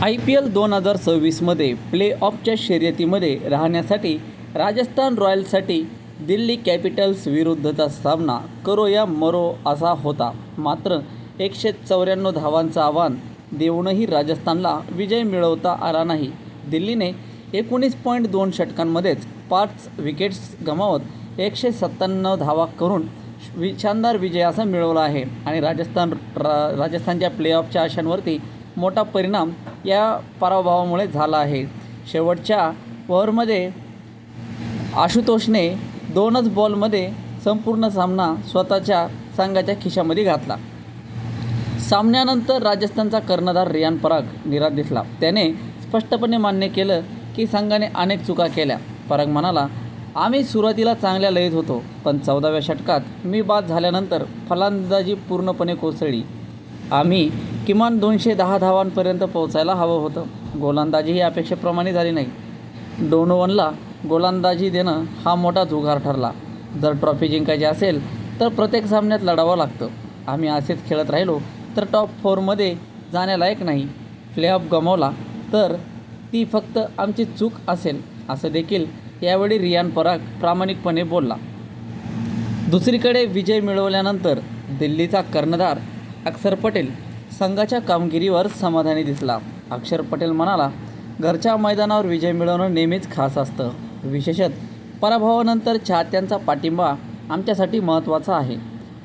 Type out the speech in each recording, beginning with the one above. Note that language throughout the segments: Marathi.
IPL 2026मध्ये प्ले-ऑफच्या शर्यतीमध्ये राहण्यासाठी राजस्थान रॉयल्ससाठी दिल्ली कॅपिटल्स विरुद्धचा सामना करो या मरो असा होता. मात्र 194 धावांचं आव्हान देऊनही राजस्थानला विजय मिळवता आला नाही. दिल्लीने 19.2 षटकांमध्येच 5 विकेट्स गमावत 197 धावा करून शानदार विजय असा मिळवला आहे आणि राजस्थानच्या प्ले-ऑफच्या आशांवरती मोठा परिणाम या पराभवामुळे झाला आहे. शेवटच्या ओव्हरमध्ये आशुतोषने 2च बॉलमध्ये संपूर्ण सामना स्वतःच्या संघाच्या खिशामध्ये घातला. सामन्यानंतर राजस्थानचा कर्णधार रियान पराग निराश दिसला. त्याने स्पष्टपणे मान्य केलं की संघाने अनेक चुका केल्या. पराग म्हणाला, आम्ही सुरुवातीला चांगल्या लयीत होतो, पण 14व्या षटकात मी बाद झाल्यानंतर फलंदाजी पूर्णपणे कोसळली. आम्ही किमान 210 धावांपर्यंत पोहोचायला हवं होतं. गोलंदाजी ही अपेक्षेप्रमाणे झाली नाही. डोनोवनला गोलंदाजी देणं हा मोठाच उगार ठरला. जर ट्रॉफी जिंकायची असेल तर प्रत्येक सामन्यात लढावं लागतं. आम्ही असेच खेळत राहिलो तर टॉप 4मध्ये जाण्यालायक नाही. प्ले-ऑफ गमावला तर ती फक्त आमची चूक असेल, असं देखील यावेळी रियान पराग प्रामाणिकपणे बोलला. दुसरीकडे विजय मिळवल्यानंतर दिल्लीचा कर्णधार अक्षर पटेल संघाच्या कामगिरीवर समाधानी दिसला. अक्षर पटेल म्हणाला, घरच्या मैदानावर विजय मिळवणं नेहमीच खास असतं. विशेषतः पराभवानंतर चाहत्यांचा पाठिंबा आमच्यासाठी महत्त्वाचा आहे.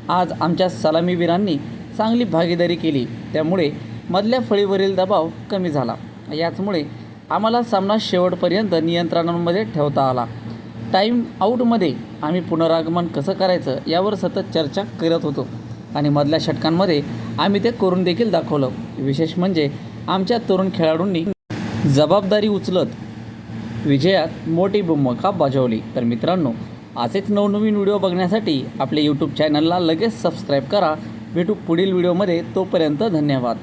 आज आमच्या सलामीवीरांनी चांगली भागीदारी केली, त्यामुळे मधल्या फळीवरील दबाव कमी झाला. याचमुळे आम्हाला सामना शेवटपर्यंत नियंत्रणामध्ये ठेवता आला. टाईम आऊटमध्ये आम्ही पुनरागमन कसं करायचं यावर सतत चर्चा करत होतो आणि मधल्या षटकांमध्ये आम्ही ते करून देखील दाखवलं. विशेष म्हणजे आमच्या तरुण खेळाडूंनी जबाबदारी उचलत विजयात मोठी भूमिका बजावली. तर मित्रांनो, असेच नवनवीन व्हिडिओ बघण्यासाठी आपल्या यूट्यूब चॅनलला लगेच सबस्क्राईब करा. भेटू पुढील व्हिडिओमध्ये. तोपर्यंत धन्यवाद.